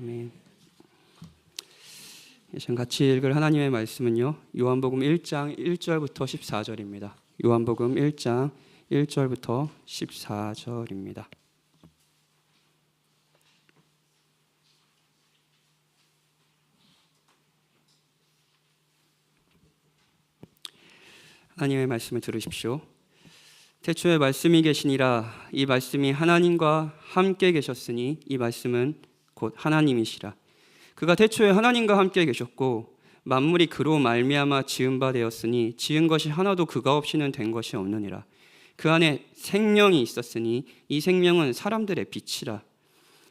아멘. 지금 같이 읽을 하나님의 말씀은요, 요한복음 1장 1절부터 14절입니다. 요한복음 1장 1절부터 14절입니다. 하나님의 말씀을 들으십시오. 태초에 말씀이 계시니라. 이 말씀이 하나님과 함께 계셨으니 이 말씀은 곧 하나님이시라. 그가 태초에 하나님과 함께 계셨고 만물이 그로 말미암아 지은 바 되었으니 지은 것이 하나도 그가 없이는 된 것이 없느니라. 그 안에 생명이 있었으니 이 생명은 사람들의 빛이라.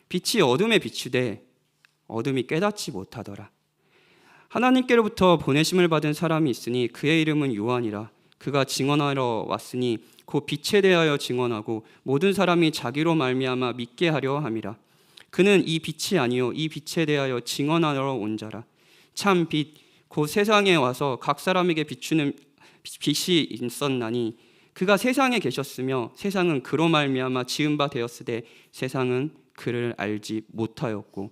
빛이 어둠에 비추되 어둠이 깨닫지 못하더라. 하나님께로부터 보내심을 받은 사람이 있으니 그의 이름은 요한이라. 그가 증언하러 왔으니 그 빛에 대하여 증언하고 모든 사람이 자기로 말미암아 믿게 하려 함이라. 그는 이 빛이 아니요 이 빛에 대하여 증언하러 온 자라. 참 빛 곧 세상에 와서 각 사람에게 비추는 빛이 있었나니 그가 세상에 계셨으며 세상은 그로 말미암아 지은 바 되었으되 세상은 그를 알지 못하였고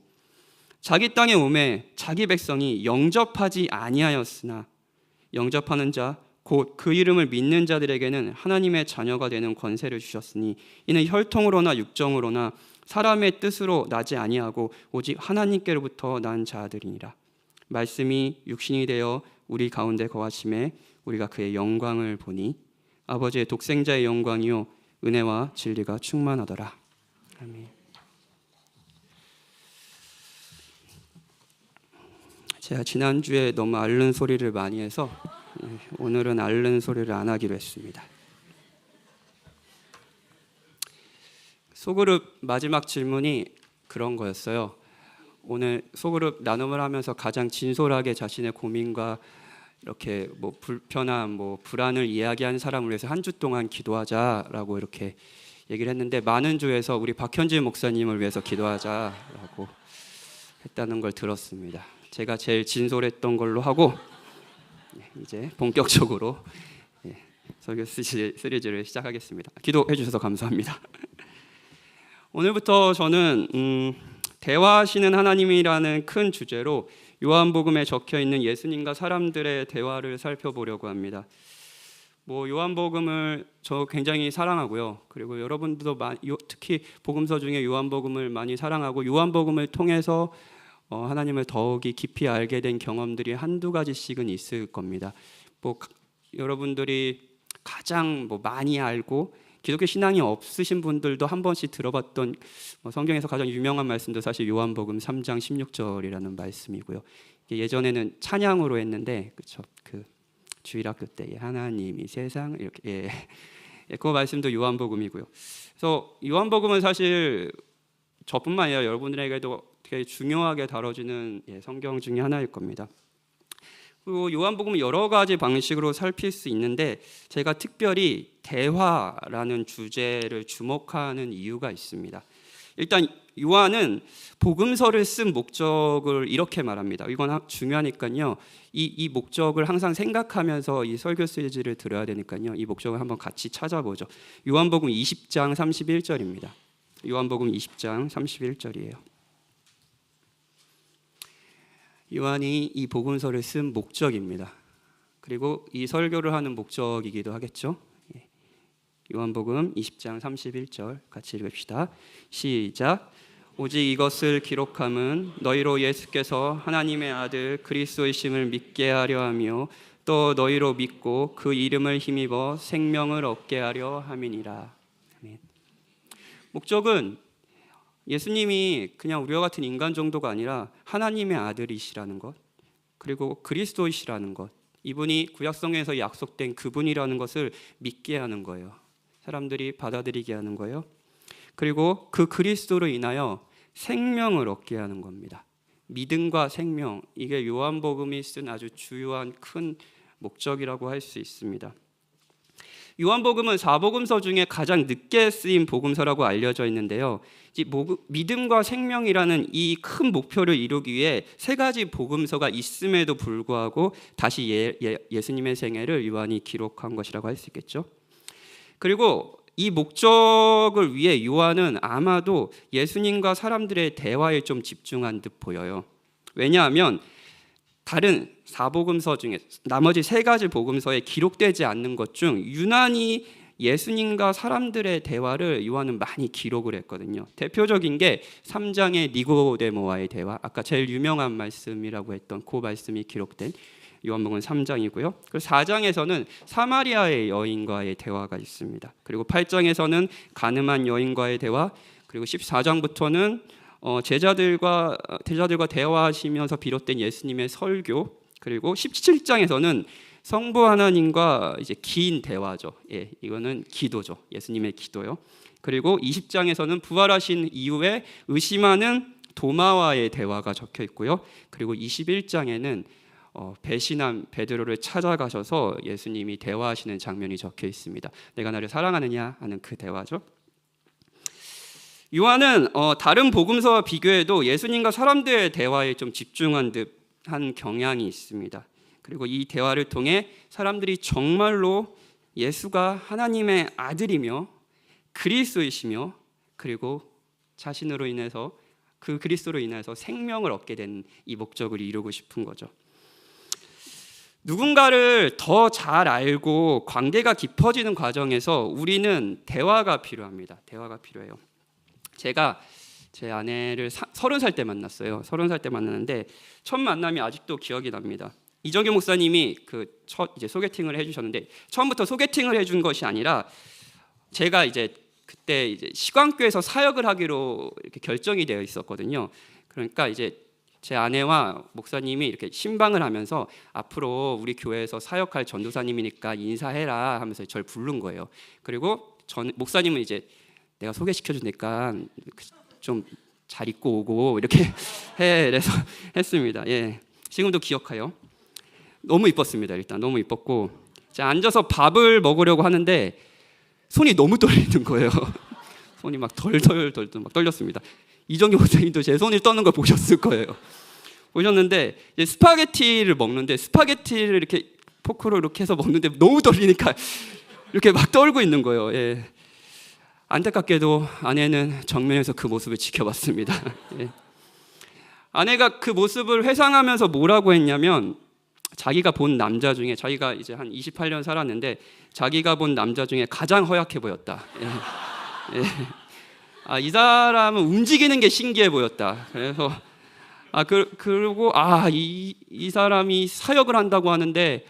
자기 땅에 오매 자기 백성이 영접하지 아니하였으나 영접하는 자 곧 그 이름을 믿는 자들에게는 하나님의 자녀가 되는 권세를 주셨으니 이는 혈통으로나 육정으로나 사람의 뜻으로 나지 아니하고 오직 하나님께로부터 난 자들이니라. 말씀이 육신이 되어 우리 가운데 거하심에 우리가 그의 영광을 보니 아버지의 독생자의 영광이요 은혜와 진리가 충만하더라. 아멘. 제가 지난주에 너무 앓는 소리를 많이 해서 오늘은 앓는 소리를 안 하기로 했습니다. 소그룹 마지막 질문이 그런 거였어요. 오늘 소그룹 나눔을 하면서 가장 진솔하게 자신의 고민과 이렇게 불편함, 불안을 이야기한 사람을 위해서 한 주 동안 기도하자라고 이렇게 얘기를 했는데 많은 주에서 우리 박현진 목사님을 위해서 기도하자라고 했다는 걸 들었습니다. 제가 제일 진솔했던 걸로 하고 이제 본격적으로 설교 시리즈를 시작하겠습니다. 기도해 주셔서 감사합니다. 오늘부터 저는 대화하시는 하나님이라는 큰 주제로 요한복음에 적혀 있는 예수님과 사람들의 대화를 살펴보려고 합니다. 요한복음을 저 굉장히 사랑하고요. 그리고 여러분들도 특히 복음서 중에 요한복음을 많이 사랑하고 요한복음을 통해서 하나님을 더욱이 깊이 알게 된 경험들이 한두 가지씩은 있을 겁니다. 여러분들이 가장 많이 알고 기독교 신앙이 없으신 분들도 한 번씩 들어봤던 성경에서 가장 유명한 말씀도 사실 요한복음 3장 16절이라는 말씀이고요. 예전에는 찬양으로 했는데 그렇죠. 그 주일학교 때 하나님이 세상 이렇게 그 말씀도 요한복음이고요. 그래서 요한복음은 사실 저뿐만 아니라 여러분들에게도 되게 중요하게 다뤄지는 성경 중에 하나일 겁니다. 그리고 요한복음은 여러 가지 방식으로 살필 수 있는데 제가 특별히 대화라는 주제를 주목하는 이유가 있습니다. 일단 요한은 복음서를 쓴 목적을 이렇게 말합니다. 이건 중요하니까요. 이 목적을 항상 생각하면서 이 설교 시리즈를 들어야 되니까요. 이 목적을 한번 같이 찾아보죠. 요한복음 20장 31절입니다. 요한복음 20장 31절이에요. 요한이 이 복음서를 쓴 목적입니다. 그리고 이 설교를 하는 목적이기도 하겠죠. 요한복음 20장 31절 같이 읽읍시다. 시작. 오직 이것을 기록함은 너희로 예수께서 하나님의 아들 그리스도이심을 믿게 하려 하며 또 너희로 믿고 그 이름을 힘입어 생명을 얻게 하려 함이니라. 아멘. 목적은 예수님이 그냥 우리와 같은 인간 정도가 아니라 하나님의 아들이시라는 것, 그리고 그리스도이시라는 것, 이분이 구약성경에서 약속된 그분이라는 것을 믿게 하는 거예요. 사람들이 받아들이게 하는 거예요. 그리고 그 그리스도로 인하여 생명을 얻게 하는 겁니다. 믿음과 생명, 이게 요한복음이 쓴 아주 주요한 큰 목적이라고 할 수 있습니다. 요한복음은 사복음서 중에 가장 늦게 쓰인 복음서라고 알려져 있는데요. 믿음과 생명이라는 이 큰 목표를 이루기 위해 세 가지 복음서가 있음에도 불구하고 다시 예수님의 생애를 요한이 기록한 것이라고 할 수 있겠죠. 그리고 이 목적을 위해 요한은 아마도 예수님과 사람들의 대화에 좀 집중한 듯 보여요. 왜냐하면 다른 사복음서 중에 나머지 세 가지 복음서에 기록되지 않는 것 중 유난히 예수님과 사람들의 대화를 요한은 많이 기록을 했거든요. 대표적인 게 3장의 니고데모와의 대화, 아까 제일 유명한 말씀이라고 했던 그 말씀이 기록된 요한복음 3장이고요. 그리고 4장에서는 사마리아의 여인과의 대화가 있습니다. 그리고 8장에서는 가늠한 여인과의 대화, 그리고 14장부터는 제자들과 대화하시면서 비롯된 예수님의 설교, 그리고 17장에서는 성부 하나님과 이제 긴 대화죠. 예, 이거는 기도죠. 예수님의 기도요. 그리고 20장에서는 부활하신 이후에 의심하는 도마와의 대화가 적혀 있고요. 그리고 21장에는 배신한 베드로를 찾아가셔서 예수님이 대화하시는 장면이 적혀 있습니다. 내가 나를 사랑하느냐 하는 그 대화죠. 요한은 다른 복음서와 비교해도 예수님과 사람들의 대화에 좀 집중한 듯한 경향이 있습니다. 그리고 이 대화를 통해 사람들이 정말로 예수가 하나님의 아들이며 그리스도이시며 그리고 자신으로 인해서 그 그리스도로 인해서 생명을 얻게 된 이 목적을 이루고 싶은 거죠. 누군가를 더 잘 알고 관계가 깊어지는 과정에서 우리는 대화가 필요합니다. 대화가 필요해요. 제가 제 아내를 30살 때 만났어요. 30살 때 만났는데 첫 만남이 아직도 기억이 납니다. 이정규 목사님이 그 첫 이제 소개팅을 해주셨는데 처음부터 소개팅을 해준 것이 아니라 제가 이제 그때 이제 시광교에서 사역을 하기로 이렇게 결정이 되어 있었거든요. 그러니까 이제 제 아내와 목사님이 이렇게 신방을 하면서 앞으로 우리 교회에서 사역할 전도사님이니까 인사해라 하면서 저를 부른 거예요. 그리고 목사님은 이제 내가 소개시켜 주니까 좀 잘 입고 오고 이렇게 해 그래서 했습니다. 예, 지금도 기억해요. 너무 이뻤습니다. 일단 너무 이뻤고 제가 앉아서 밥을 먹으려고 하는데 손이 너무 떨리는 거예요. 손이 막 덜덜 막 떨렸습니다. 이정규 목사님도 제 손을 떠는 걸 보셨을 거예요. 보셨는데 이제 스파게티를 먹는데 스파게티를 이렇게 포크로 이렇게 해서 먹는데 너무 떨리니까 이렇게 막 떨고 있는 거예요. 예. 안타깝게도 아내는 정면에서 그 모습을 지켜봤습니다. 예. 아내가 그 모습을 회상하면서 뭐라고 했냐면 자기가 본 남자 중에 자기가 이제 한 28년 살았는데 자기가 본 남자 중에 가장 허약해 보였다. 예. 예. 이 사람은 움직이는 게 신기해 보였다. 그래서 그리고 이 사람이 사역을 한다고 하는데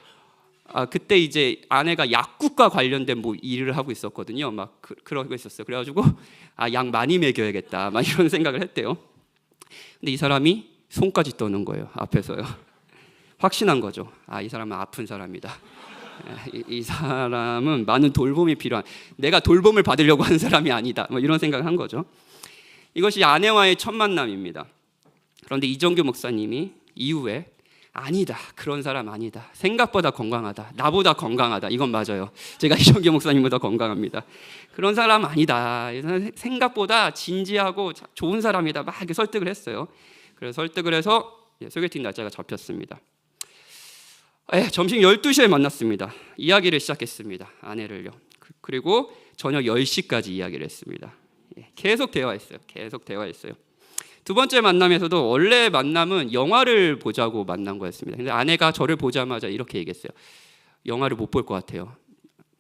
그때 이제 아내가 약국과 관련된 뭐 일을 하고 있었거든요. 막 그러고 있었어요. 그래가지고 약 많이 먹여야겠다. 막 이런 생각을 했대요. 근데 이 사람이 손까지 떠는 거예요. 앞에서요. 확신한 거죠. 이 사람은 아픈 사람이다. 이 사람은 많은 돌봄이 필요한, 내가 돌봄을 받으려고 하는 사람이 아니다. 뭐 이런 생각을 한 거죠. 이것이 아내와의 첫 만남입니다. 그런데 이정규 목사님이 이후에 아니다, 그런 사람 아니다, 생각보다 건강하다, 나보다 건강하다, 이건 맞아요. 제가 이정규 목사님보다 건강합니다. 그런 사람 아니다, 생각보다 진지하고 좋은 사람이다, 막 이렇게 설득을 했어요. 그래서 설득을 해서 소개팅 날짜가 잡혔습니다. 점심 12시에 만났습니다. 이야기를 시작했습니다. 아내를요. 그리고 저녁 10시까지 이야기를 했습니다. 계속 대화했어요. 두 번째 만남에서도 원래 만남은 영화를 보자고 만난 거였습니다. 근데 아내가 저를 보자마자 이렇게 얘기했어요. 영화를 못 볼 것 같아요.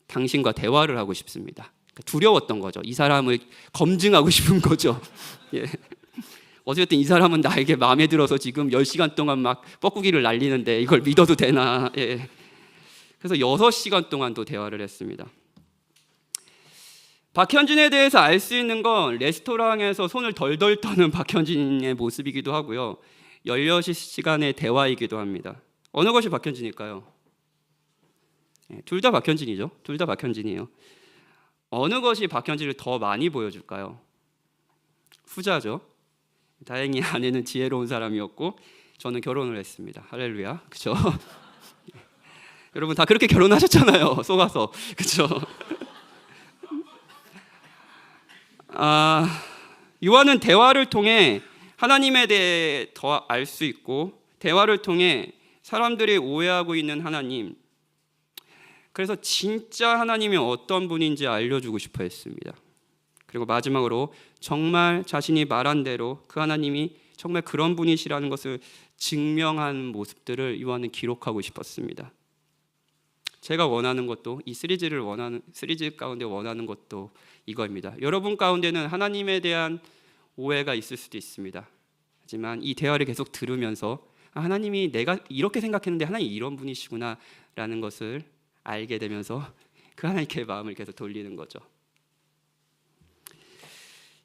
당신과 대화를 하고 싶습니다. 두려웠던 거죠. 이 사람을 검증하고 싶은 거죠. 예. 어쨌든 이 사람은 나에게 마음에 들어서 지금 10시간 동안 막 뻐꾸기를 날리는데 이걸 믿어도 되나. 예. 그래서 6시간 동안도 대화를 했습니다. 박현진에 대해서 알 수 있는 건 레스토랑에서 손을 덜덜 떠는 박현진의 모습이기도 하고요. 16시간의 대화이기도 합니다. 어느 것이 박현진일까요? 둘 다 박현진이죠. 둘 다 박현진이에요. 어느 것이 박현진을 더 많이 보여줄까요? 후자죠. 다행히 아내는 지혜로운 사람이었고 저는 결혼을 했습니다. 할렐루야. 그렇죠? 여러분 다 그렇게 결혼하셨잖아요. 속아서. 그렇죠? 요한은 대화를 통해 하나님에 대해 더 알 수 있고 대화를 통해 사람들이 오해하고 있는 하나님, 그래서 진짜 하나님이 어떤 분인지 알려주고 싶어 했습니다. 그리고 마지막으로 정말 자신이 말한 대로 그 하나님이 정말 그런 분이시라는 것을 증명한 모습들을 요한은 기록하고 싶었습니다. 제가 원하는 것도 이 시리즈 가운데 원하는 것도 이거입니다. 여러분 가운데는 하나님에 대한 오해가 있을 수도 있습니다. 하지만 이 대화를 계속 들으면서 하나님이 내가 이렇게 생각했는데 하나님이 이런 분이시구나 라는 것을 알게 되면서 그 하나님께 마음을 계속 돌리는 거죠.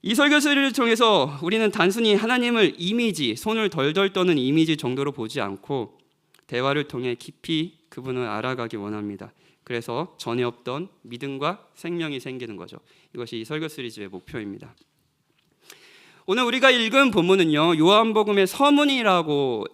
이 설교를 통해서 우리는 단순히 하나님을 이미지, 손을 덜덜 떠는 이미지 정도로 보지 않고 대화를 통해 깊이 그분을 알아가기 원합니다. 그래서 전에 없던 믿음과 생명이 생기는 거죠. 이것이 이 설교 시리즈의 목표입니다. 오늘 우리가 읽은 본문은요, 요한복음의 서문이라고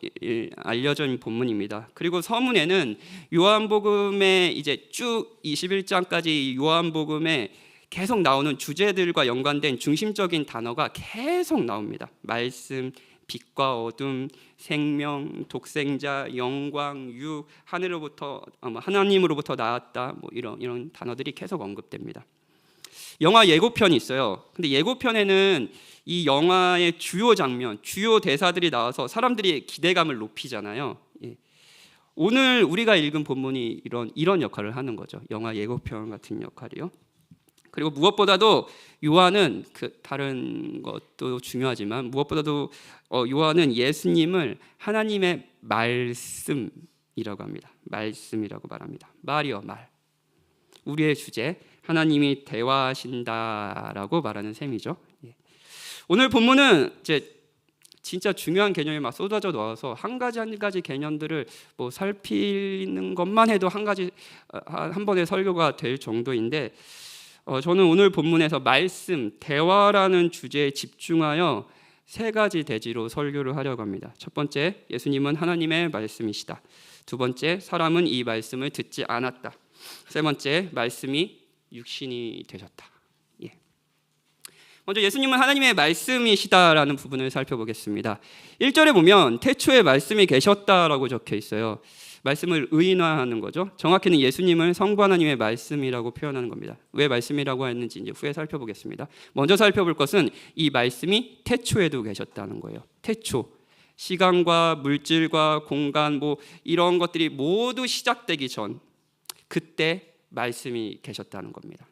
알려져 있는 본문입니다. 그리고 서문에는 요한복음의 이제 쭉 21장까지 요한복음에 계속 나오는 주제들과 연관된 중심적인 단어가 계속 나옵니다. 말씀, 빛과 어둠, 생명, 독생자, 영광, 유, 하나님으로부터 나왔다, 뭐 이런 단어들이 계속 언급됩니다. 영화 예고편이 있어요. 근데 예고편에는 이 영화의 주요 장면, 주요 대사들이 나와서 사람들이 기대감을 높이잖아요. 예. 오늘 우리가 읽은 본문이 이런 역할을 하는 거죠. 영화 예고편 같은 역할이요. 그리고 무엇보다도 요한은 다른 것도 중요하지만 무엇보다도 요한은 예수님을 하나님의 말씀이라고 합니다. 말씀이라고 말합니다. 말이요, 말. 우리의 주제, 하나님이 대화하신다라고 말하는 셈이죠. 예. 오늘 본문은 이제 진짜 중요한 개념이 막 쏟아져 나와서 한 가지 개념들을 뭐 살피는 것만 해도 한 번의 설교가 될 정도인데, 저는 오늘 본문에서 말씀, 대화라는 주제에 집중하여 세 가지 대지로 설교를 하려고 합니다. 첫 번째, 예수님은 하나님의 말씀이시다. 두 번째, 사람은 이 말씀을 듣지 않았다. 세 번째, 말씀이 육신이 되셨다. 예. 먼저 예수님은 하나님의 말씀이시다라는 부분을 살펴보겠습니다. 1절에 보면 태초에 말씀이 계셨다라고 적혀 있어요. 말씀을 의인화하는 거죠. 정확히는 예수님을 성부 하나님의 말씀이라고 표현하는 겁니다. 왜 말씀이라고 했는지 이제 후에 살펴보겠습니다. 먼저 살펴볼 것은 이 말씀이 태초에도 계셨다는 거예요. 태초, 시간과 물질과 공간 뭐 이런 것들이 모두 시작되기 전 그때 말씀이 계셨다는 겁니다.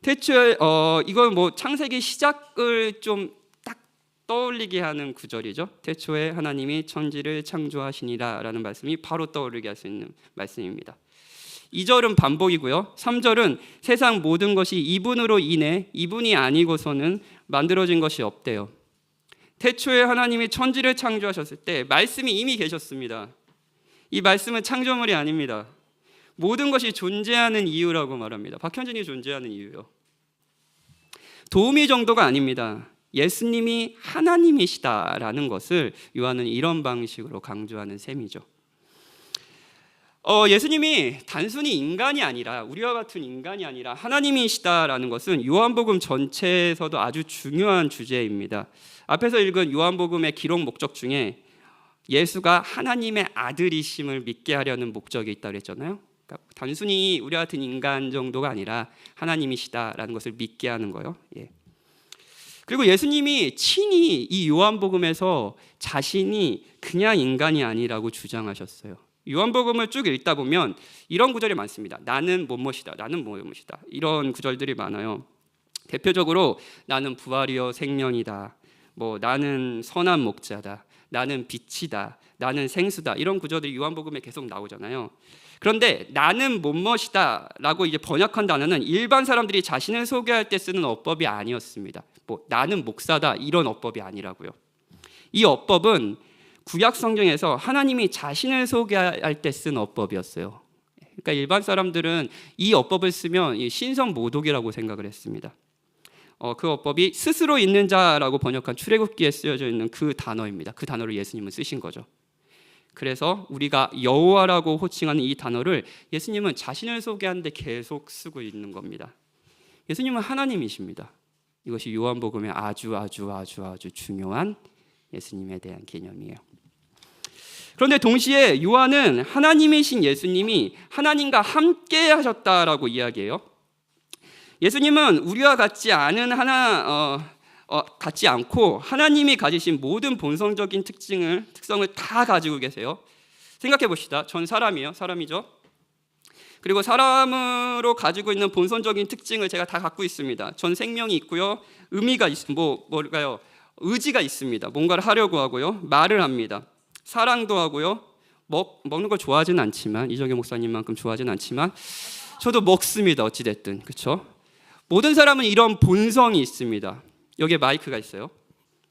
태초에 이건 뭐 창세기 시작을 좀 떠올리게 하는 구절이죠. 태초에 하나님이 천지를 창조하시니라라는 말씀이 바로 떠오르게 할 수 있는 말씀입니다. 2절은 반복이고요. 3절은 세상 모든 것이 이분으로 인해 이분이 아니고서는 만들어진 것이 없대요. 태초에 하나님이 천지를 창조하셨을 때 말씀이 이미 계셨습니다. 이 말씀은 창조물이 아닙니다. 모든 것이 존재하는 이유라고 말합니다. 박현진이 존재하는 이유요. 도우미 정도가 아닙니다. 예수님이 하나님이시다라는 것을 요한은 이런 방식으로 강조하는 셈이죠. 예수님이 단순히 인간이 아니라 우리와 같은 인간이 아니라 하나님이시다라는 것은 요한복음 전체에서도 아주 중요한 주제입니다. 앞에서 읽은 요한복음의 기록 목적 중에 예수가 하나님의 아들이심을 믿게 하려는 목적이 있다고 했잖아요. 그러니까 단순히 우리와 같은 인간 정도가 아니라 하나님이시다라는 것을 믿게 하는 거예요. 예. 그리고 예수님이 친히 이 요한복음에서 자신이 그냥 인간이 아니라고 주장하셨어요. 요한복음을 쭉 읽다 보면 이런 구절이 많습니다. 나는 뭐뭐시다, 나는 뭐뭐시다, 이런 구절들이 많아요. 대표적으로 나는 부활이요 생명이다, 뭐 나는 선한 목자다, 나는 빛이다, 나는 생수다, 이런 구절들이 요한복음에 계속 나오잖아요. 그런데 나는 뭐뭐시다 라고 이제 번역한 단어는 일반 사람들이 자신을 소개할 때 쓰는 어법이 아니었습니다. 뭐 나는 목사다 이런 어법이 아니라고요. 이 어법은 구약 성경에서 하나님이 자신을 소개할 때 쓴 어법이었어요. 그러니까 일반 사람들은 이 어법을 쓰면 신성 모독이라고 생각을 했습니다. 그 어법이 스스로 있는 자라고 번역한 출애굽기에 쓰여져 있는 그 단어입니다. 그 단어를 예수님은 쓰신 거죠. 그래서 우리가 여호와라고 호칭하는 이 단어를 예수님은 자신을 소개하는데 계속 쓰고 있는 겁니다. 예수님은 하나님이십니다. 이것이 요한복음의 아주 중요한 예수님에 대한 개념이에요. 그런데 동시에 요한은 하나님이신 예수님이 하나님과 함께 하셨다라고 이야기해요. 예수님은 우리와 같지 않고 하나님이 가지신 모든 본성적인 특성을 다 가지고 계세요. 생각해 봅시다. 전 사람이죠. 그리고 사람으로 가지고 있는 본성적인 특징을 제가 다 갖고 있습니다. 전 생명이 있고요, 뭘까요? 의지가 있습니다. 뭔가를 하려고 하고요, 말을 합니다. 사랑도 하고요, 먹는 걸 좋아하지는 않지만, 이정혜 목사님만큼 좋아하지는 않지만 저도 먹습니다. 어찌됐든, 그렇죠? 모든 사람은 이런 본성이 있습니다. 여기에 마이크가 있어요.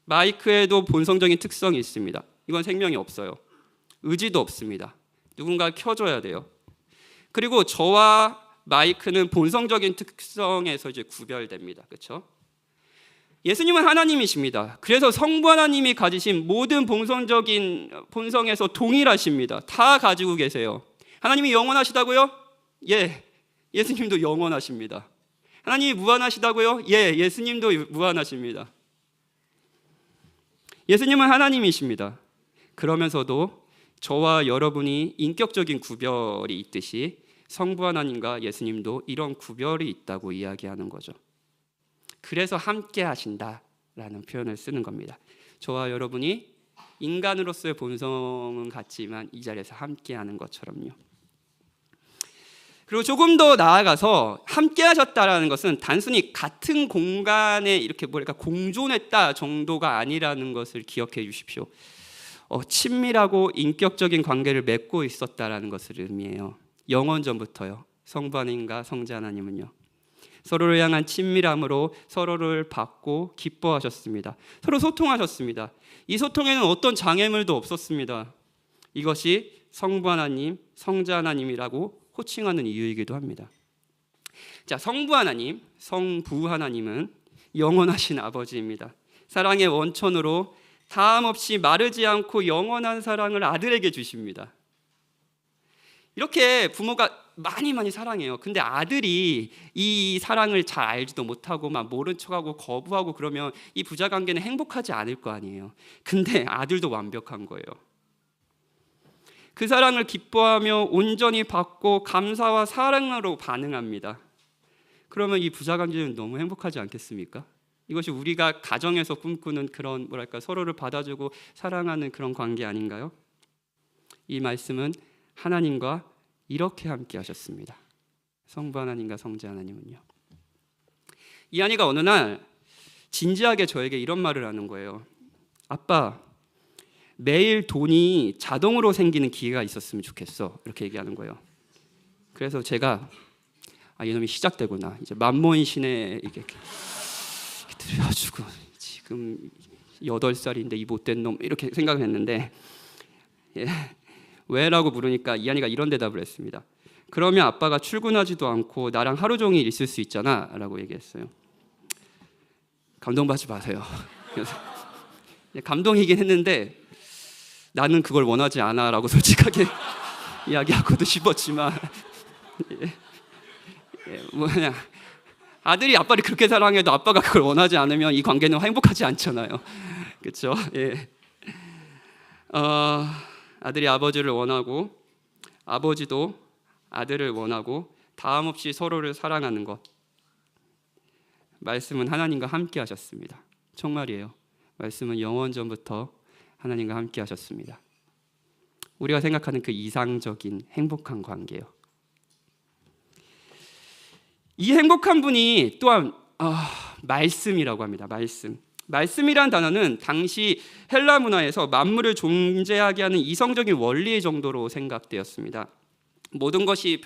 마이크에도 본성적인 특성이 있습니다. 이건 생명이 없어요. 의지도 없습니다. 누군가 켜줘야 돼요. 그리고 저와 마이크는 본성적인 특성에서 이제 구별됩니다. 그렇죠? 예수님은 하나님이십니다. 그래서 성부 하나님이 가지신 모든 본성에서 동일하십니다. 다 가지고 계세요. 하나님이 영원하시다고요? 예, 예수님도 영원하십니다. 하나님이 무한하시다고요? 예, 예수님도 무한하십니다. 예수님은 하나님이십니다. 그러면서도 저와 여러분이 인격적인 구별이 있듯이 성부 하나님과 예수님도 이런 구별이 있다고 이야기하는 거죠. 그래서 함께 하신다라는 표현을 쓰는 겁니다. 저와 여러분이 인간으로서의 본성은 같지만 이 자리에서 함께 하는 것처럼요. 그리고 조금 더 나아가서 함께 하셨다라는 것은 단순히 같은 공간에 이렇게 공존했다 정도가 아니라는 것을 기억해 주십시오. 친밀하고 인격적인 관계를 맺고 있었다라는 것을 의미해요. 영원전부터요. 성부 하나님과 성자 하나님은요, 서로를 향한 친밀함으로 서로를 받고 기뻐하셨습니다. 서로 소통하셨습니다. 이 소통에는 어떤 장애물도 없었습니다. 이것이 성부 하나님, 성자 하나님이라고 호칭하는 이유이기도 합니다. 자, 성부 하나님은 영원하신 아버지입니다. 사랑의 원천으로 다함 없이 마르지 않고 영원한 사랑을 아들에게 주십니다. 이렇게 부모가 많이 사랑해요. 근데 아들이 이 사랑을 잘 알지도 못하고 막 모른 척하고 거부하고 그러면 이 부자 관계는 행복하지 않을 거 아니에요. 근데 아들도 완벽한 거예요. 그 사랑을 기뻐하며 온전히 받고 감사와 사랑으로 반응합니다. 그러면 이 부자 관계는 너무 행복하지 않겠습니까? 이것이 우리가 가정에서 꿈꾸는 그런 서로를 받아주고 사랑하는 그런 관계 아닌가요? 이 말씀은 하나님과 이렇게 함께 하셨습니다. 성부 하나님과 성자 하나님은요. 이한이가 어느 날 진지하게 저에게 이런 말을 하는 거예요. 아빠, 매일 돈이 자동으로 생기는 기회가 있었으면 좋겠어. 이렇게 얘기하는 거예요. 그래서 제가 이놈이 시작되구나. 이제 만몬신에 이렇게 들여가지고 지금 8살인데 이 못된 놈 이렇게 생각을 했는데, 왜라고 물으니까 이한이가 이런 대답을 했습니다. 그러면 아빠가 출근하지도 않고 나랑 하루 종일 있을 수 있잖아 라고 얘기했어요. 감동받지 마세요. 감동이긴 했는데 나는 그걸 원하지 않아 라고 솔직하게 이야기하고도 싶었지만 그냥 아들이 아빠를 그렇게 사랑해도 아빠가 그걸 원하지 않으면 이 관계는 행복하지 않잖아요. 그렇죠? 예. 아들이 아버지를 원하고 아버지도 아들을 원하고 다함 없이 서로를 사랑하는 것. 말씀은 하나님과 함께 하셨습니다. 정말이에요. 말씀은 영원전부터 하나님과 함께 하셨습니다. 우리가 생각하는 그 이상적인 행복한 관계요. 이 행복한 분이 또한 말씀이라고 합니다. 말씀이란 단어는 당시 헬라 문화에서 만물을 존재하게 하는 이성적인 원리 정도로 생각되었습니다. 모든 것이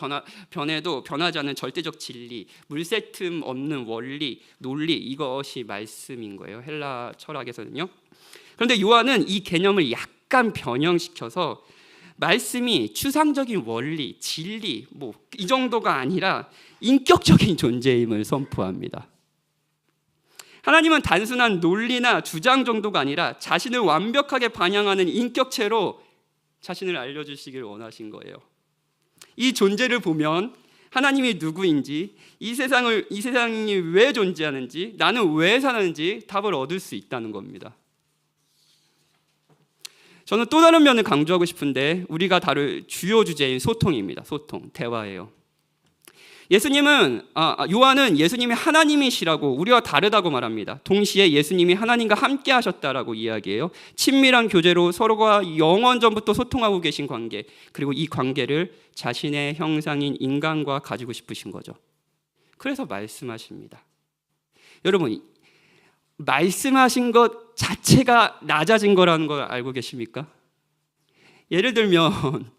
변해도 변하지 않는 절대적 진리, 물새 틈 없는 원리, 논리, 이것이 말씀인 거예요. 헬라 철학에서는요. 그런데 요한은 이 개념을 약간 변형시켜서 말씀이 추상적인 원리, 진리 이 정도가 아니라 인격적인 존재임을 선포합니다. 하나님은 단순한 논리나 주장 정도가 아니라 자신을 완벽하게 반영하는 인격체로 자신을 알려주시길 원하신 거예요. 이 존재를 보면 하나님이 누구인지, 이 세상이 왜 존재하는지, 나는 왜 사는지 답을 얻을 수 있다는 겁니다. 저는 또 다른 면을 강조하고 싶은데 우리가 다룰 주요 주제인 소통입니다. 소통, 대화예요. 요한은 예수님이 하나님이시라고 우리와 다르다고 말합니다. 동시에 예수님이 하나님과 함께 하셨다라고 이야기해요. 친밀한 교제로 서로가 영원 전부터 소통하고 계신 관계, 그리고 이 관계를 자신의 형상인 인간과 가지고 싶으신 거죠. 그래서 말씀하십니다. 여러분, 말씀하신 것 자체가 낮아진 거라는 걸 알고 계십니까? 예를 들면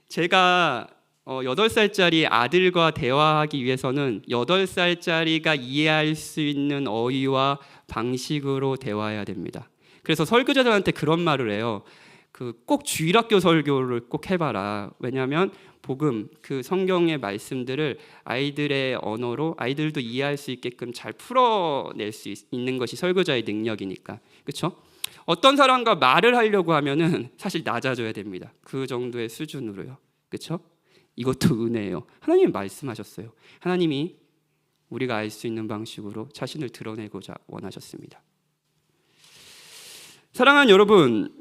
제가 8살짜리 아들과 대화하기 위해서는 8살짜리가 이해할 수 있는 어휘와 방식으로 대화해야 됩니다. 그래서 설교자들한테 그런 말을 해요. 꼭 주일학교 설교를 꼭 해봐라. 왜냐하면 복음, 그 성경의 말씀들을 아이들의 언어로 아이들도 이해할 수 있게끔 잘 풀어낼 수 있는 것이 설교자의 능력이니까. 그렇죠? 어떤 사람과 말을 하려고 하면은 사실 낮아져야 됩니다. 그 정도의 수준으로요. 그렇죠? 이것도 은혜예요. 하나님이 말씀하셨어요. 하나님이 우리가 알 수 있는 방식으로 자신을 드러내고자 원하셨습니다. 사랑하는 여러분,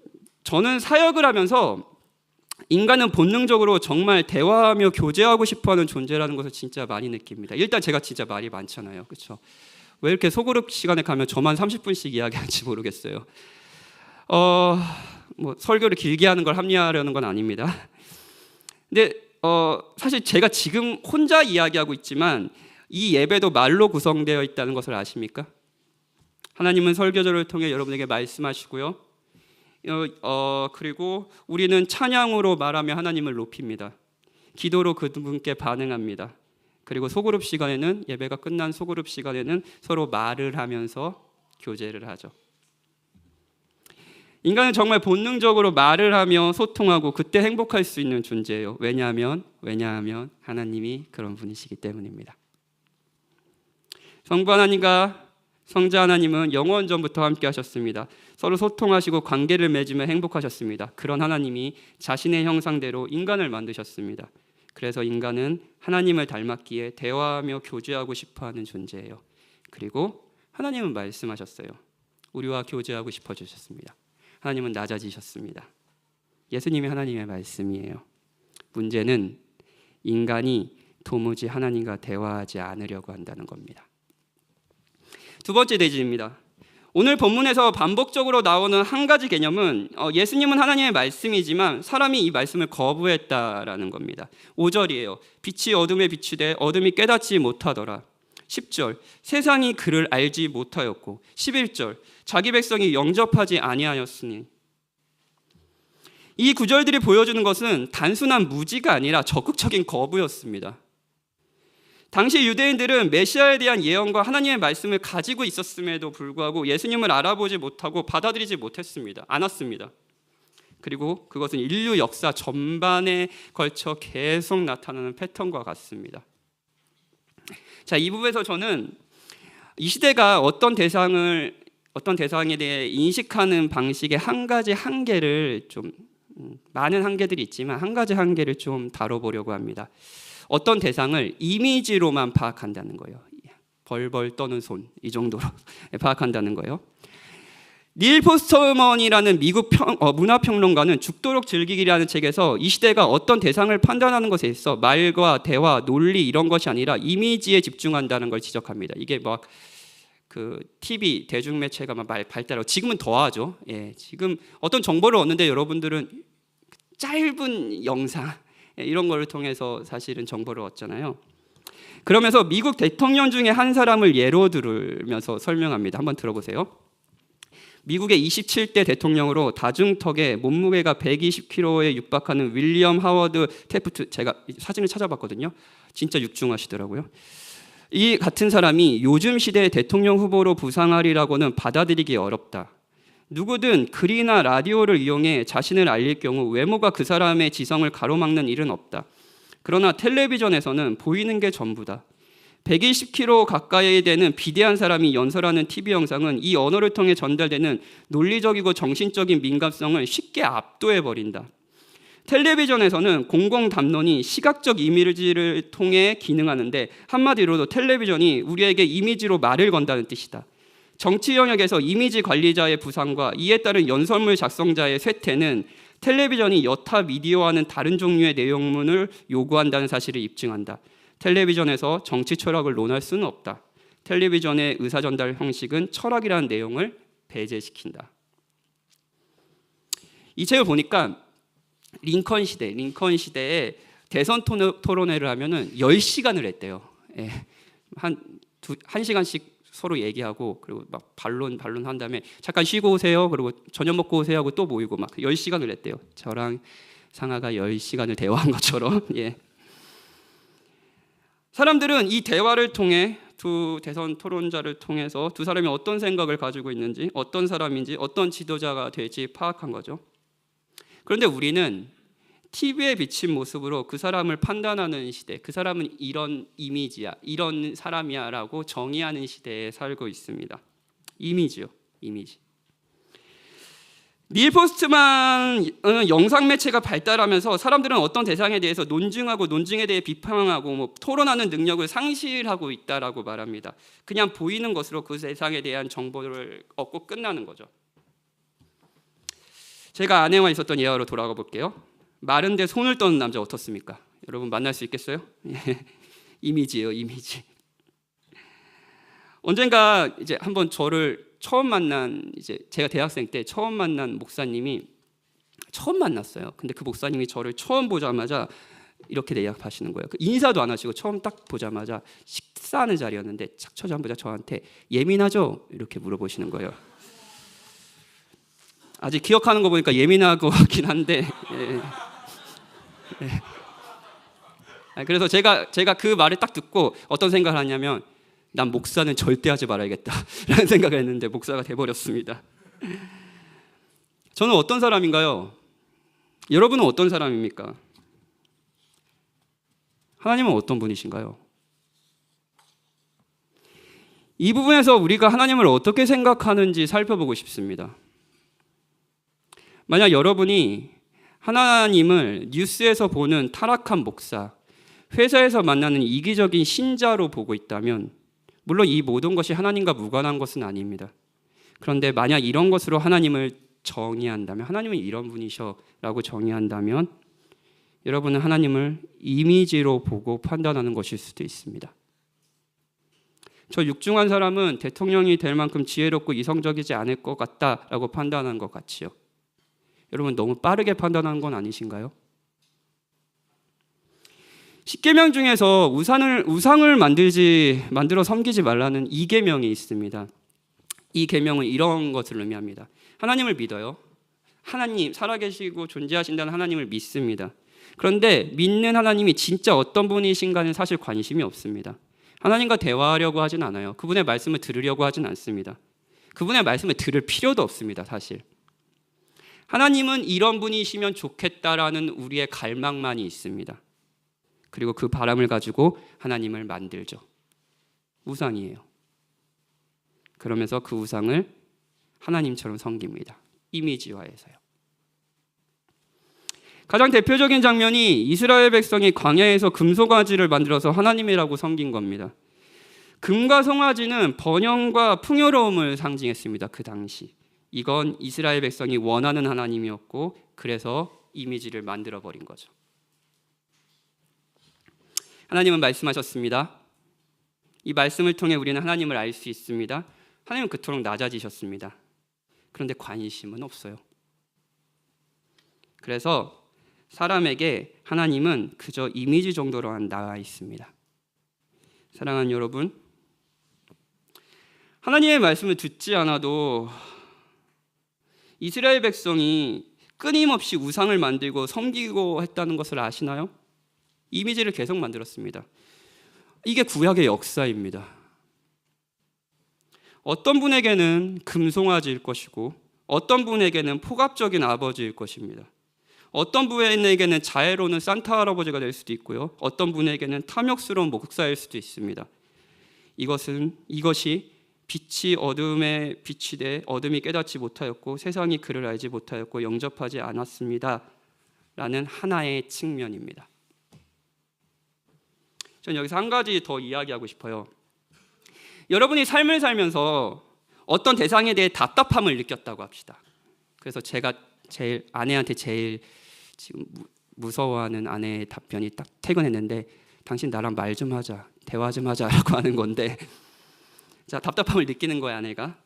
저는 사역을 하면서 인간은 본능적으로 정말 대화하며 교제하고 싶어하는 존재라는 것을 진짜 많이 느낍니다. 일단 제가 진짜 말이 많잖아요. 그렇죠? 왜 이렇게 소그룹 시간에 가면 저만 30분씩 이야기하는지 모르겠어요. 설교를 길게 하는 걸 합리화하려는 건 아닙니다. 근데 사실 제가 지금 혼자 이야기하고 있지만 이 예배도 말로 구성되어 있다는 것을 아십니까? 하나님은 설교자를 통해 여러분에게 말씀하시고요. 그리고 우리는 찬양으로 말하며 하나님을 높입니다. 기도로 그분께 반응합니다. 그리고 소그룹 시간에는, 예배가 끝난 소그룹 시간에는 서로 말을 하면서 교제를 하죠. 인간은 정말 본능적으로 말을 하며 소통하고 그때 행복할 수 있는 존재예요. 왜냐하면 하나님이 그런 분이시기 때문입니다. 성부 하나님과 성자 하나님은 영원 전부터 함께 하셨습니다. 서로 소통하시고 관계를 맺으며 행복하셨습니다. 그런 하나님이 자신의 형상대로 인간을 만드셨습니다. 그래서 인간은 하나님을 닮았기에 대화하며 교제하고 싶어하는 존재예요. 그리고 하나님은 말씀하셨어요. 우리와 교제하고 싶어 주셨습니다. 하나님은 낮아지셨습니다. 예수님이 하나님의 말씀이에요. 문제는 인간이 도무지 하나님과 대화하지 않으려고 한다는 겁니다. 두 번째 대지입니다. 오늘 본문에서 반복적으로 나오는 한 가지 개념은 예수님은 하나님의 말씀이지만 사람이 이 말씀을 거부했다라는 겁니다. 5절이에요. 빛이 어둠에 비추되 어둠이 깨닫지 못하더라. 10절, 세상이 그를 알지 못하였고, 11절, 자기 백성이 영접하지 아니하였으니. 이 구절들이 보여주는 것은 단순한 무지가 아니라 적극적인 거부였습니다. 당시 유대인들은 메시아에 대한 예언과 하나님의 말씀을 가지고 있었음에도 불구하고 예수님을 알아보지 못하고 받아들이지 못했습니다. 않았습니다. 그리고 그것은 인류 역사 전반에 걸쳐 계속 나타나는 패턴과 같습니다. 자, 이 부분에서 저는 이 시대가 어떤 대상에 대해 인식하는 방식의 한 가지 한계를 좀, 많은 한계들이 있지만 한 가지 한계를 좀 다뤄보려고 합니다. 어떤 대상을 이미지로만 파악한다는 거예요. 벌벌 떠는 손, 이 정도로 파악한다는 거예요. 닐 포스터먼이라는 미국 문화평론가는 죽도록 즐기기라는 책에서 이 시대가 어떤 대상을 판단하는 것에 있어 말과 대화, 논리 이런 것이 아니라 이미지에 집중한다는 걸 지적합니다. 이게 막 TV 대중매체가 막 발달하고 지금은 더하죠. 예, 지금 어떤 정보를 얻는데 여러분들은 짧은 영상 이런 거를 통해서 사실은 정보를 얻잖아요. 그러면서 미국 대통령 중에 한 사람을 예로 들으면서 설명합니다. 한번 들어보세요. 미국의 27대 대통령으로 다중턱에 몸무게가 120kg에 육박하는 윌리엄 하워드 태프트, 제가 사진을 찾아봤거든요. 진짜 육중하시더라고요. 이 같은 사람이 요즘 시대의 대통령 후보로 부상하리라고는 받아들이기 어렵다. 누구든 글이나 라디오를 이용해 자신을 알릴 경우 외모가 그 사람의 지성을 가로막는 일은 없다. 그러나 텔레비전에서는 보이는 게 전부다. 120kg 가까이 되는 비대한 사람이 연설하는 TV 영상은 이 언어를 통해 전달되는 논리적이고 정신적인 민감성을 쉽게 압도해버린다. 텔레비전에서는 공공 담론이 시각적 이미지를 통해 기능하는데 한마디로도 텔레비전이 우리에게 이미지로 말을 건다는 뜻이다. 정치 영역에서 이미지 관리자의 부상과 이에 따른 연설문 작성자의 쇠퇴는 텔레비전이 여타 미디어와는 다른 종류의 내용문을 요구한다는 사실을 입증한다. 텔레비전에서 정치 철학을 논할 수는 없다. 텔레비전의 의사전달 형식은 철학이라는 내용을 배제시킨다. 이 책을 보니까 링컨 시대에 대선 토론회를 하면은 10시간을 했대요. 예. 한 1시간씩 서로 얘기하고 그리고 막 반론 한 다음에 잠깐 쉬고 오세요. 그리고 저녁 먹고 오세요 하고 또 모이고 막 10시간을 했대요. 저랑 상아가 10시간을 대화한 것처럼. 예. 사람들은 이 대화를 통해 두 대선 토론자를 통해서 두 사람이 어떤 생각을 가지고 있는지, 어떤 사람인지, 어떤 지도자가 될지 파악한 거죠. 그런데 우리는 TV에 비친 모습으로 그 사람을 판단하는 시대, 그 사람은 이런 이미지야, 이런 사람이야 라고 정의하는 시대에 살고 있습니다. 이미지요, 이미지. 닐 포스트만 영상 매체가 발달하면서 사람들은 어떤 대상에 대해서 논증하고 논증에 대해 비판하고 토론하는 능력을 상실하고 있다라고 말합니다. 그냥 보이는 것으로 그 대상에 대한 정보를 얻고 끝나는 거죠. 제가 아내와 있었던 예화로 돌아가 볼게요. 마른데 손을 떠는 남자 어떻습니까? 여러분 만날 수 있겠어요? 이미지예요, 이미지. 언젠가 이제 한번 저를 처음 만난, 이제 제가 대학생 때 처음 만난 목사님이 처음 만났어요. 근데 그 목사님이 저를 처음 보자마자 이렇게 대답하시는 거예요. 인사도 안 하시고 처음 딱 보자마자 식사하는 자리였는데 착 쳐자마자 저한테 예민하죠? 이렇게 물어보시는 거예요. 아직 기억하는 거 보니까 예민하고 하긴 한데. 예. 예. 그래서 제가 그 말을 딱 듣고 어떤 생각을 하냐면 난 목사는 절대 하지 말아야겠다라는 생각을 했는데 목사가 돼버렸습니다. 저는 어떤 사람인가요? 여러분은 어떤 사람입니까? 하나님은 어떤 분이신가요? 이 부분에서 우리가 하나님을 어떻게 생각하는지 살펴보고 싶습니다. 만약 여러분이 하나님을 뉴스에서 보는 타락한 목사, 회사에서 만나는 이기적인 신자로 보고 있다면 물론 이 모든 것이 하나님과 무관한 것은 아닙니다. 그런데 만약 이런 것으로 하나님을 정의한다면, 하나님은 이런 분이셔라고 정의한다면 여러분은 하나님을 이미지로 보고 판단하는 것일 수도 있습니다. 저 육중한 사람은 대통령이 될 만큼 지혜롭고 이성적이지 않을 것 같다라고 판단한 것 같지요. 여러분 너무 빠르게 판단하는 건 아니신가요? 십계명 중에서 우상을 만들어 섬기지 말라는 2계명이 있습니다. 이 계명은 이런 것을 의미합니다. 하나님을 믿어요. 하나님, 살아계시고 존재하신다는 하나님을 믿습니다. 그런데 믿는 하나님이 진짜 어떤 분이신가는 사실 관심이 없습니다. 하나님과 대화하려고 하진 않아요. 그분의 말씀을 들으려고 하진 않습니다. 그분의 말씀을 들을 필요도 없습니다, 사실. 하나님은 이런 분이시면 좋겠다라는 우리의 갈망만이 있습니다. 그리고 그 바람을 가지고 하나님을 만들죠. 우상이에요. 그러면서 그 우상을 하나님처럼 섬깁니다. 이미지화해서요. 가장 대표적인 장면이 이스라엘 백성이 광야에서 금송아지를 만들어서 하나님이라고 섬긴 겁니다. 금과 송아지는 번영과 풍요로움을 상징했습니다. 그 당시. 이건 이스라엘 백성이 원하는 하나님이었고 그래서 이미지를 만들어버린 거죠. 하나님은 말씀하셨습니다. 이 말씀을 통해 우리는 하나님을 알 수 있습니다. 하나님은 그토록 낮아지셨습니다. 그런데 관심은 없어요. 그래서 사람에게 하나님은 그저 이미지 정도로만 나와 있습니다. 사랑하는 여러분, 하나님의 말씀을 듣지 않아도 이스라엘 백성이 끊임없이 우상을 만들고 섬기고 했다는 것을 아시나요? 이미지를 계속 만들었습니다. 이게 구약의 역사입니다. 어떤 분에게는 금송아지일 것이고 어떤 분에게는 폭압적인 아버지일 것입니다. 어떤 분에게는 자애로는 산타 할아버지가 될 수도 있고요. 어떤 분에게는 탐욕스러운 목사일 수도 있습니다. 이것이 빛이 어둠에 빛이 돼 어둠이 깨닫지 못하였고 세상이 그를 알지 못하였고 영접하지 않았습니다. 라는 하나의 측면입니다. 저는 여기서 한 가지 더 이야기하고 싶어요. 여러분이 삶을 살면서 어떤 대상에 대해 답답함을 느꼈다고 합시다. 그래서 제가 아내한테 제일 지금 무서워하는 아내의 답변이 딱 퇴근했는데, 당신 나랑 말 좀 하자, 대화 좀 하자라고 하는 건데, 자, 답답함을 느끼는 거야 아내가.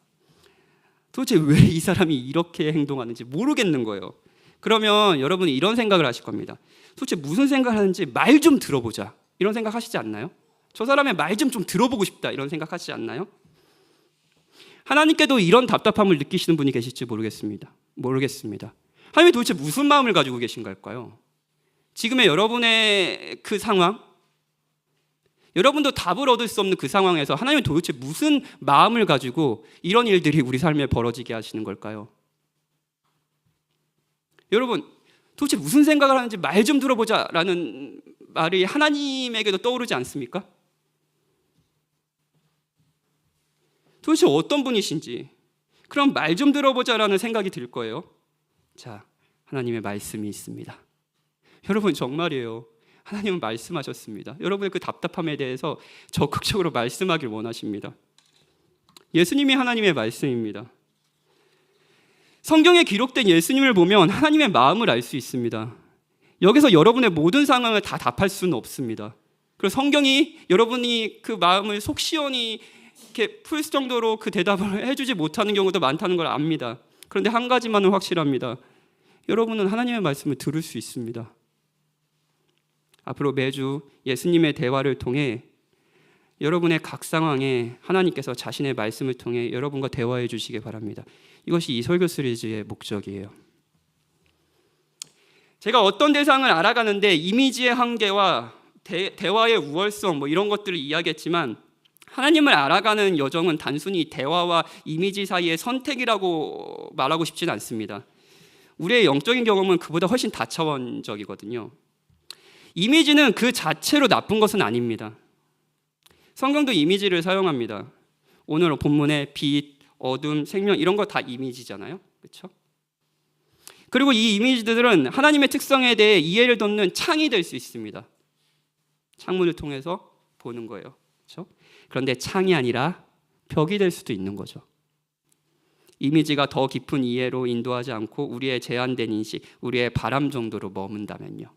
도대체 왜 이 사람이 이렇게 행동하는지 모르겠는 거예요. 그러면 여러분이 이런 생각을 하실 겁니다. 도대체 무슨 생각을 하는지 말 좀 들어보자, 이런 생각 하시지 않나요? 저 사람의 말 좀 들어보고 싶다, 이런 생각 하시지 않나요? 하나님께도 이런 답답함을 느끼시는 분이 계실지 모르겠습니다. 하나님이 도대체 무슨 마음을 가지고 계신 걸까요? 지금의 여러분의 그 상황, 여러분도 답을 얻을 수 없는 그 상황에서 하나님은 도대체 무슨 마음을 가지고 이런 일들이 우리 삶에 벌어지게 하시는 걸까요? 여러분, 도대체 무슨 생각을 하는지 말 좀 들어보자라는 말이 하나님에게도 떠오르지 않습니까? 도대체 어떤 분이신지, 그럼 말 좀 들어보자라는 생각이 들 거예요. 자, 하나님의 말씀이 있습니다. 여러분, 정말이에요. 하나님은 말씀하셨습니다. 여러분의 그 답답함에 대해서 적극적으로 말씀하길 원하십니다. 예수님이 하나님의 말씀입니다. 성경에 기록된 예수님을 보면 하나님의 마음을 알 수 있습니다. 여기서 여러분의 모든 상황을 다 답할 수는 없습니다. 그리고 성경이 여러분이 그 마음을 속 시원히 이렇게 풀 정도로 그 대답을 해주지 못하는 경우도 많다는 걸 압니다. 그런데 한 가지만은 확실합니다. 여러분은 하나님의 말씀을 들을 수 있습니다. 앞으로 매주 예수님의 대화를 통해 여러분의 각 상황에 하나님께서 자신의 말씀을 통해 여러분과 대화해 주시기 바랍니다. 이것이 이 설교 시리즈의 목적이에요. 제가 어떤 대상을 알아가는데 이미지의 한계와 대화의 우월성 이런 것들을 이야기했지만, 하나님을 알아가는 여정은 단순히 대화와 이미지 사이의 선택이라고 말하고 싶지는 않습니다. 우리의 영적인 경험은 그보다 훨씬 다차원적이거든요. 이미지는 그 자체로 나쁜 것은 아닙니다. 성경도 이미지를 사용합니다. 오늘 본문의 빛, 어둠, 생명 이런 거 다 이미지잖아요. 그렇죠? 그리고 이 이미지들은 하나님의 특성에 대해 이해를 돕는 창이 될 수 있습니다. 창문을 통해서 보는 거예요. 그렇죠? 그런데 창이 아니라 벽이 될 수도 있는 거죠. 이미지가 더 깊은 이해로 인도하지 않고 우리의 제한된 인식, 우리의 바람 정도로 머문다면요.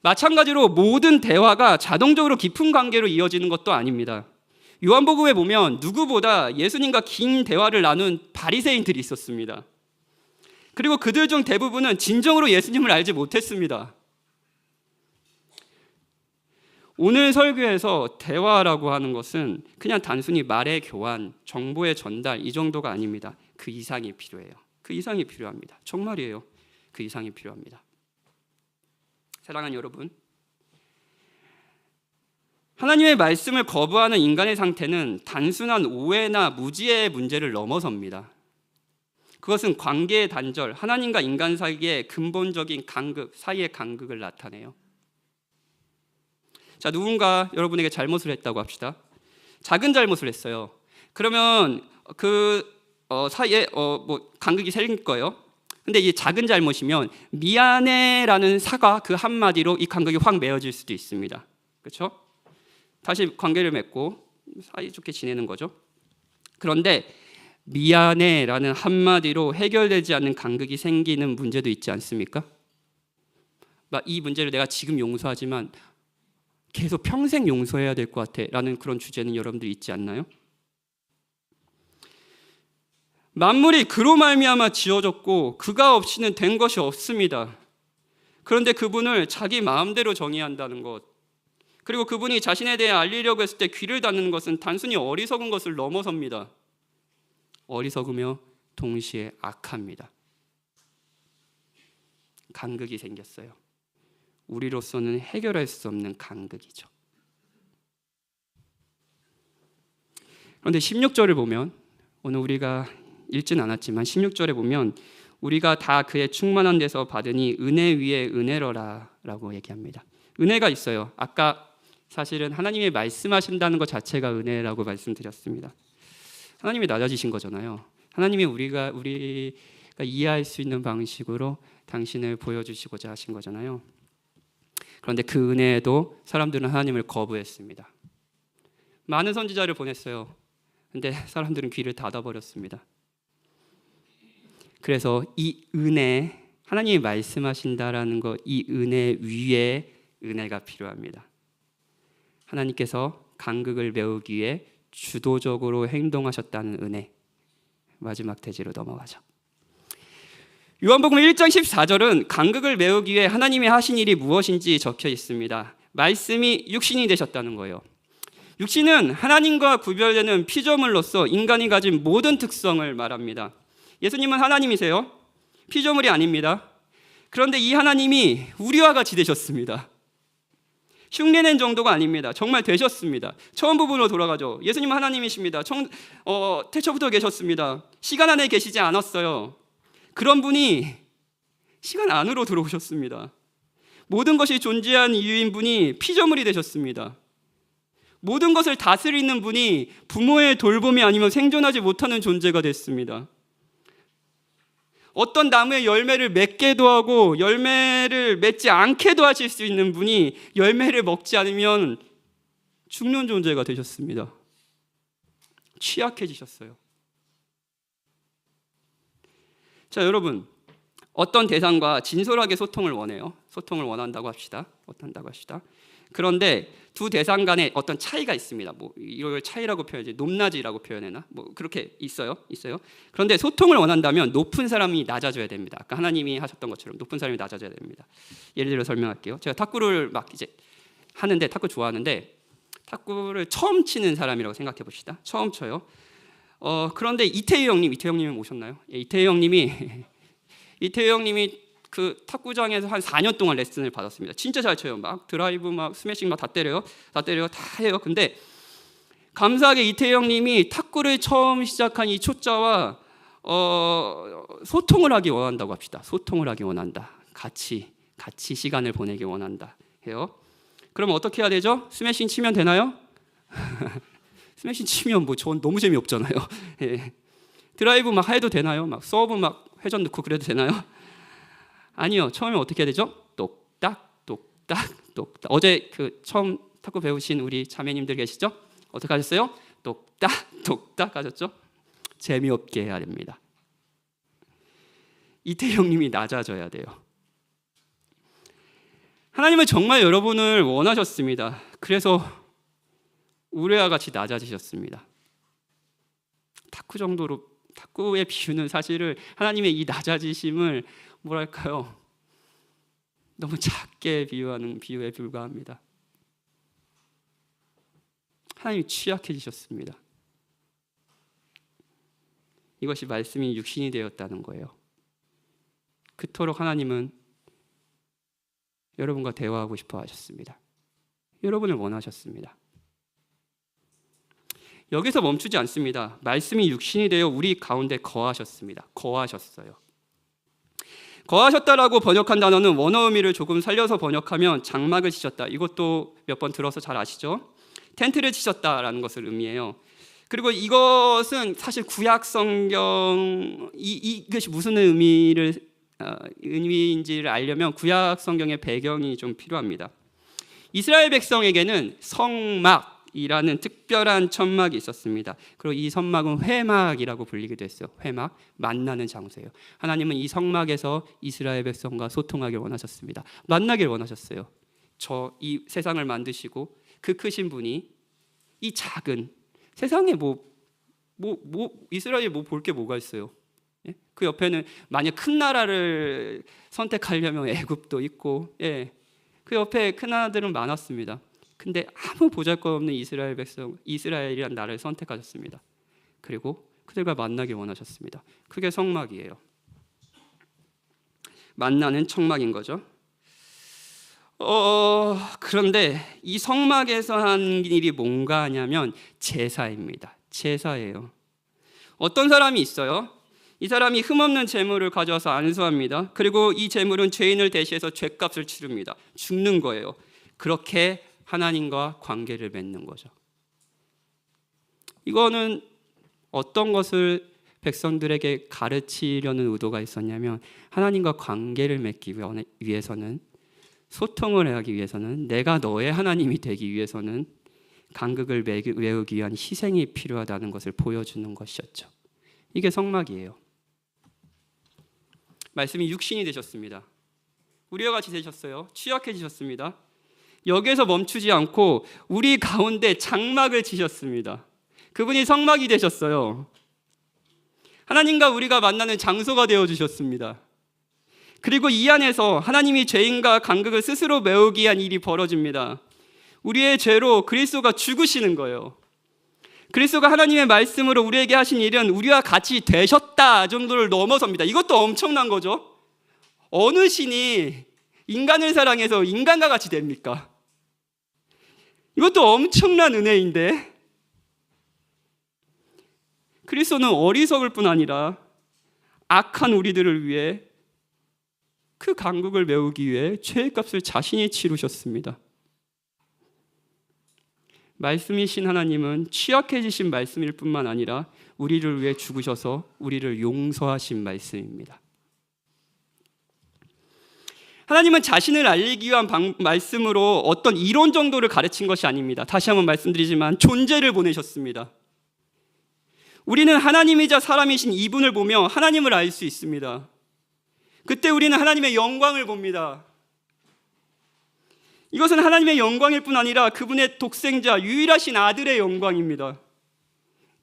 마찬가지로 모든 대화가 자동적으로 깊은 관계로 이어지는 것도 아닙니다. 요한복음에 보면 누구보다 예수님과 긴 대화를 나눈 바리새인들이 있었습니다. 그리고 그들 중 대부분은 진정으로 예수님을 알지 못했습니다. 오늘 설교에서 대화라고 하는 것은 그냥 단순히 말의 교환, 정보의 전달 이 정도가 아닙니다. 그 이상이 필요해요. 그 이상이 필요합니다. 정말이에요. 그 이상이 필요합니다. 사랑하는 여러분, 하나님의 말씀을 거부하는 인간의 상태는 단순한 오해나 무지의 문제를 넘어섭니다. 그것은 관계의 단절, 하나님과 인간 사이의 근본적인 사이의 간극을 나타내요. 자, 누군가 여러분에게 잘못을 했다고 합시다. 작은 잘못을 했어요. 그러면 그 사이에 간극이 생길 거예요. 근데 이 작은 잘못이면 미안해라는 사과 그 한마디로 이 간극이 확 메어질 수도 있습니다. 그렇죠? 다시 관계를 맺고 사이좋게 지내는 거죠. 그런데 미안해라는 한마디로 해결되지 않는 간극이 생기는 문제도 있지 않습니까? 이 문제를 내가 지금 용서하지만 계속 평생 용서해야 될 것 같아라는 그런 주제는 여러분들 있지 않나요? 만물이 그로 말미암아 지어졌고 그가 없이는 된 것이 없습니다. 그런데 그분을 자기 마음대로 정의한다는 것, 그리고 그분이 자신에 대해 알리려고 했을 때 귀를 닫는 것은 단순히 어리석은 것을 넘어섭니다. 어리석으며 동시에 악합니다. 간극이 생겼어요. 우리로서는 해결할 수 없는 간극이죠. 그런데 16절을 보면, 오늘 우리가 읽진 않았지만 16절에 보면 우리가 다 그의 충만한 데서 받으니 은혜 위에 은혜로라 라고 얘기합니다. 은혜가 있어요. 아까 사실은 하나님이 말씀하신다는 것 자체가 은혜라고 말씀드렸습니다. 하나님이 낮아지신 거잖아요. 하나님이 우리가 이해할 수 있는 방식으로 당신을 보여주시고자 하신 거잖아요. 그런데 그 은혜에도 사람들은 하나님을 거부했습니다. 많은 선지자를 보냈어요. 근데 사람들은 귀를 닫아버렸습니다. 그래서 이 은혜, 하나님이 말씀하신다라는 것, 이 은혜 위에 은혜가 필요합니다. 하나님께서 간극을 메우기 위해 주도적으로 행동하셨다는 은혜. 마지막 대지로 넘어가죠. 요한복음 1장 14절은 간극을 메우기 위해 하나님이 하신 일이 무엇인지 적혀 있습니다. 말씀이 육신이 되셨다는 거예요. 육신은 하나님과 구별되는 피조물로서 인간이 가진 모든 특성을 말합니다. 예수님은 하나님이세요. 피조물이 아닙니다. 그런데 이 하나님이 우리와 같이 되셨습니다. 흉내낸 정도가 아닙니다. 정말 되셨습니다. 처음 부분으로 돌아가죠. 예수님은 하나님이십니다. 태초부터 계셨습니다. 시간 안에 계시지 않았어요. 그런 분이 시간 안으로 들어오셨습니다. 모든 것이 존재한 이유인 분이 피조물이 되셨습니다. 모든 것을 다스리는 분이 부모의 돌봄이 아니면 생존하지 못하는 존재가 됐습니다. 어떤 나무의 열매를 맺게도 하고 열매를 맺지 않게도 하실 수 있는 분이 열매를 먹지 않으면 죽는 존재가 되셨습니다. 취약해지셨어요. 자, 여러분, 어떤 대상과 진솔하게 소통을 원해요. 소통을 원한다고 합시다. 그런데 두 대상 간에 어떤 차이가 있습니다. 이걸 차이라고 표현하지, 높낮이라고 표현하나? 그렇게 있어요. 그런데 소통을 원한다면 높은 사람이 낮아져야 됩니다. 아까 하나님이 하셨던 것처럼 높은 사람이 낮아져야 됩니다. 예를 들어 설명할게요. 제가 탁구를 막 이제 하는데, 탁구 좋아하는데 탁구를 처음 치는 사람이라고 생각해 봅시다. 처음 쳐요. 그런데 이태유 형님이 오셨나요? 예, 이태유 형님이 그 탁구장에서 한 4년 동안 레슨을 받았습니다. 진짜 잘 쳐요. 막 드라이브, 막 스매싱 막 다 때려요. 다 해요. 근데 감사하게 이태유 형님이 탁구를 처음 시작한 이 초짜와 소통을 하기 원한다고 합시다. 소통을 하기 원한다. 같이 시간을 보내기 원한다 해요. 그러면 어떻게 해야 되죠? 스매싱 치면 되나요? 스매싱 치면 전 너무 재미없잖아요. 예. 드라이브 막 해도 되나요? 막 서브 막 회전 넣고 그래도 되나요? 아니요. 처음에 어떻게 해야 되죠? 똑딱. 어제 처음 탁구 배우신 우리 자매님들 계시죠? 어떻게 하셨어요? 똑딱 하셨죠? 재미없게 해야 됩니다. 이태형님이 낮아져야 돼요. 하나님은 정말 여러분을 원하셨습니다. 그래서 우리와 같이 낮아지셨습니다. 탁구의 비유는 사실은 하나님의 이 낮아지심을 너무 작게 비유하는 비유에 불과합니다. 하나님이 취약해지셨습니다. 이것이 말씀이 육신이 되었다는 거예요. 그토록 하나님은 여러분과 대화하고 싶어 하셨습니다. 여러분을 원하셨습니다. 여기서 멈추지 않습니다. 말씀이 육신이 되어 우리 가운데 거하셨어요. 거하셨다라고 번역한 단어는 원어 의미를 조금 살려서 번역하면 장막을 치셨다. 이것도 몇 번 들어서 잘 아시죠? 텐트를 치셨다라는 것을 의미해요. 그리고 이것은 사실 구약 성경 이것이 무슨 의미인지를 알려면 구약 성경의 배경이 좀 필요합니다. 이스라엘 백성에게는 성막이라는 특별한 천막이 있었습니다. 그리고 이 선막은 회막이라고 불리기도 했어요. 회막, 만나는 장소예요. 하나님은 이 성막에서 이스라엘 백성과 소통하길 원하셨습니다. 만나길 원하셨어요. 이 세상을 만드시고 그 크신 분이 이 작은 세상에 이스라엘이 볼 게 뭐가 있어요? 예? 그 옆에는 만약 큰 나라를 선택하려면 애굽도 있고, 예. 그 옆에 큰 나라들은 많았습니다. 근데 아무 보잘것없는 이스라엘이란 나라를 선택하셨습니다. 그리고 그들과 만나기 원하셨습니다. 그게 성막이에요. 만나는 청막인 거죠. 그런데 이 성막에서 한 일이 뭔가 하냐면 제사입니다. 제사예요. 어떤 사람이 있어요. 이 사람이 흠없는 재물을 가져와서 안수합니다. 그리고 이 재물은 죄인을 대신해서 죄값을 치릅니다. 죽는 거예요. 그렇게 하나님과 관계를 맺는 거죠. 이거는 어떤 것을 백성들에게 가르치려는 의도가 있었냐면 하나님과 관계를 맺기 위해서는, 소통을 하기 위해서는, 내가 너의 하나님이 되기 위해서는 간극을 메우기 위한 희생이 필요하다는 것을 보여주는 것이었죠. 이게 성막이에요. 말씀이 육신이 되셨습니다. 우리와 같이 되셨어요. 취약해지셨습니다. 여기에서 멈추지 않고 우리 가운데 장막을 치셨습니다. 그분이 성막이 되셨어요. 하나님과 우리가 만나는 장소가 되어주셨습니다. 그리고 이 안에서 하나님이 죄인과 간극을 스스로 메우기 위한 일이 벌어집니다. 우리의 죄로 그리스도가 죽으시는 거예요. 그리스도가 하나님의 말씀으로 우리에게 하신 일은 우리와 같이 되셨다 정도를 넘어섭니다. 이것도 엄청난 거죠. 어느 신이 인간을 사랑해서 인간과 같이 됩니까? 이것도 엄청난 은혜인데, 그리스도는 어리석을 뿐 아니라 악한 우리들을 위해 그 간극을 메우기 위해 죄의 값을 자신이 치르셨습니다. 말씀이신 하나님은 취약해지신 말씀일 뿐만 아니라 우리를 위해 죽으셔서 우리를 용서하신 말씀입니다. 하나님은 자신을 알리기 위한 말씀으로 어떤 이론 정도를 가르친 것이 아닙니다. 다시 한번 말씀드리지만 존재를 보내셨습니다. 우리는 하나님이자 사람이신 이분을 보며 하나님을 알 수 있습니다. 그때 우리는 하나님의 영광을 봅니다. 이것은 하나님의 영광일 뿐 아니라 그분의 독생자 유일하신 아들의 영광입니다.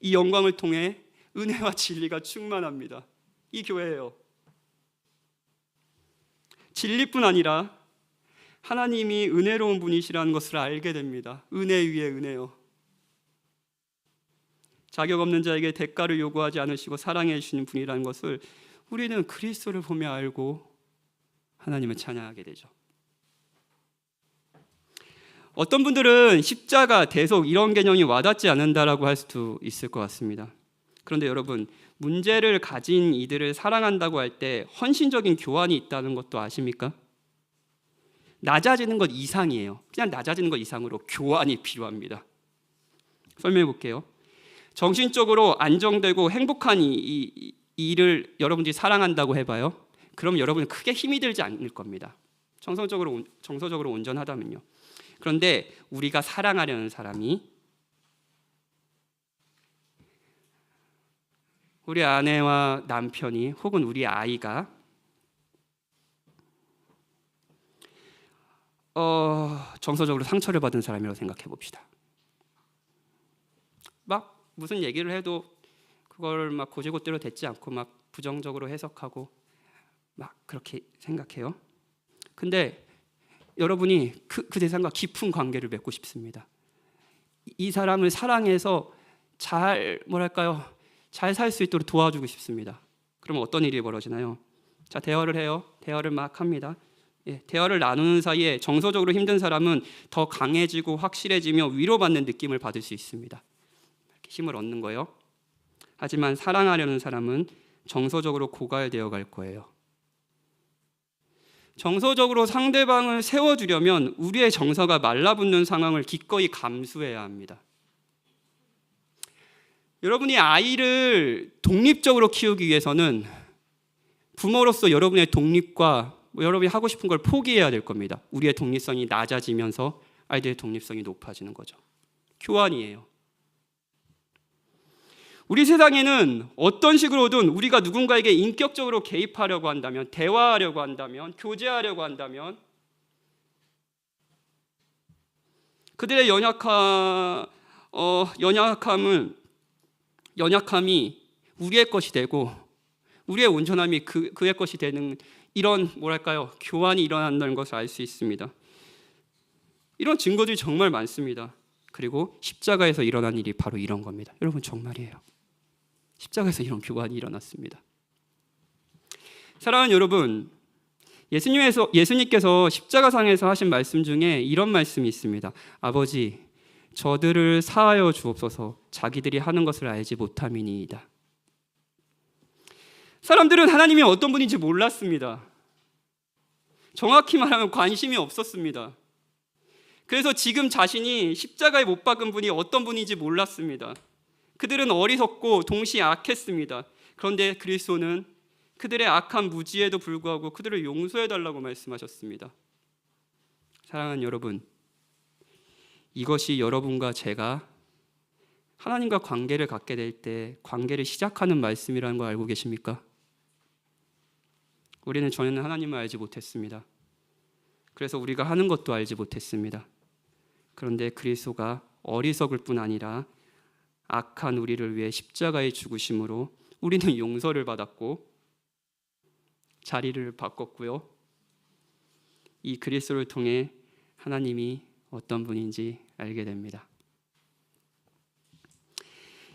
이 영광을 통해 은혜와 진리가 충만합니다. 이 교회예요. 진리뿐 아니라 하나님이 은혜로운 분이시라는 것을 알게 됩니다. 은혜 위에 은혜요. 자격 없는 자에게 대가를 요구하지 않으시고 사랑해 주시는 분이라는 것을 우리는 그리스도를 보며 알고 하나님을 찬양하게 되죠. 어떤 분들은 십자가, 대속 이런 개념이 와닿지 않는다라고 할 수도 있을 것 같습니다. 그런데 여러분, 문제를 가진 이들을 사랑한다고 할 때 헌신적인 교환이 있다는 것도 아십니까? 낮아지는 것 이상이에요. 그냥 낮아지는 것 이상으로 교환이 필요합니다. 설명해 볼게요. 정신적으로 안정되고 행복한 이 일을 여러분들이 사랑한다고 해봐요. 그럼 여러분은 크게 힘이 들지 않을 겁니다. 정서적으로 온전하다면요. 그런데 우리가 사랑하려는 사람이, 우리 아내와 남편이 혹은 우리 아이가 정서적으로 상처를 받은 사람이라고 생각해 봅시다. 막 무슨 얘기를 해도 그걸 막 고지고대로 듣지 않고 막 부정적으로 해석하고 막 그렇게 생각해요. 근데 여러분이 그 대상과 깊은 관계를 맺고 싶습니다. 이 사람을 사랑해서 잘 살 수 있도록 도와주고 싶습니다. 그러면 어떤 일이 벌어지나요? 자, 대화를 해요. 대화를 막 합니다. 대화를 나누는 사이에 정서적으로 힘든 사람은 더 강해지고 확실해지며 위로받는 느낌을 받을 수 있습니다. 이렇게 힘을 얻는 거예요. 하지만 사랑하려는 사람은 정서적으로 고갈되어 갈 거예요. 정서적으로 상대방을 세워주려면 우리의 정서가 말라붙는 상황을 기꺼이 감수해야 합니다. 여러분이 아이를 독립적으로 키우기 위해서는 부모로서 여러분의 독립과 여러분이 하고 싶은 걸 포기해야 될 겁니다. 우리의 독립성이 낮아지면서 아이들의 독립성이 높아지는 거죠. 교환이에요. 우리 세상에는 어떤 식으로든 우리가 누군가에게 인격적으로 개입하려고 한다면, 대화하려고 한다면, 교제하려고 한다면 그들의 연약함이 우리의 것이 되고 우리의 온전함이 그의 것이 되는 이런 교환이 일어난다는 것을 알 수 있습니다. 이런 증거들이 정말 많습니다. 그리고 십자가에서 일어난 일이 바로 이런 겁니다. 여러분, 정말이에요. 십자가에서 이런 교환이 일어났습니다. 사랑하는 여러분, 예수님께서 십자가상에서 하신 말씀 중에 이런 말씀이 있습니다. 아버지, 저들을 사하여 주옵소서. 자기들이 하는 것을 알지 못함이니이다. 사람들은 하나님이 어떤 분인지 몰랐습니다. 정확히 말하면 관심이 없었습니다. 그래서 지금 자신이 십자가에 못 박은 분이 어떤 분인지 몰랐습니다. 그들은 어리석고 동시에 악했습니다. 그런데 그리스도는 그들의 악한 무지에도 불구하고 그들을 용서해달라고 말씀하셨습니다. 사랑하는 여러분, 이것이 여러분과 제가 하나님과 관계를 갖게 될 때 관계를 시작하는 말씀이라는 걸 알고 계십니까? 우리는 전에는 하나님을 알지 못했습니다. 그래서 우리가 하는 것도 알지 못했습니다. 그런데 그리스도가 어리석을 뿐 아니라 악한 우리를 위해 십자가에 죽으심으로 우리는 용서를 받았고 자리를 바꿨고요. 이 그리스도를 통해 하나님이 어떤 분인지 알게 됩니다.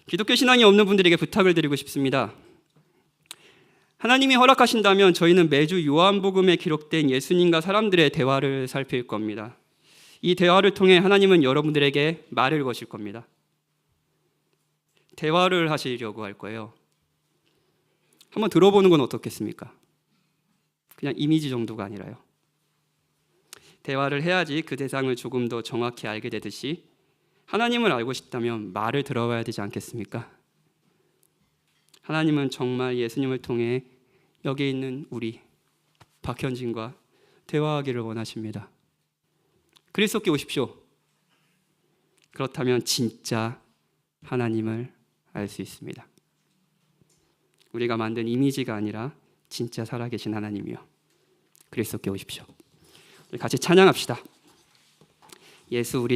기독교 신앙이 없는 분들에게 부탁을 드리고 싶습니다. 하나님이 허락하신다면 저희는 매주 요한복음에 기록된 예수님과 사람들의 대화를 살필 겁니다. 이 대화를 통해 하나님은 여러분들에게 말을 거실 겁니다. 대화를 하시려고 할 거예요. 한번 들어보는 건 어떻겠습니까? 그냥 이미지 정도가 아니라요. 대화를 해야지 그 대상을 조금 더 정확히 알게 되듯이 하나님을 알고 싶다면 말을 들어봐야 되지 않겠습니까? 하나님은 정말 예수님을 통해 여기 있는 우리 박현진과 대화하기를 원하십니다. 그리스도께 오십시오. 그렇다면 진짜 하나님을 알 수 있습니다. 우리가 만든 이미지가 아니라 진짜 살아계신 하나님이요. 그리스도께 오십시오. 같이 찬양합시다. 예수 우리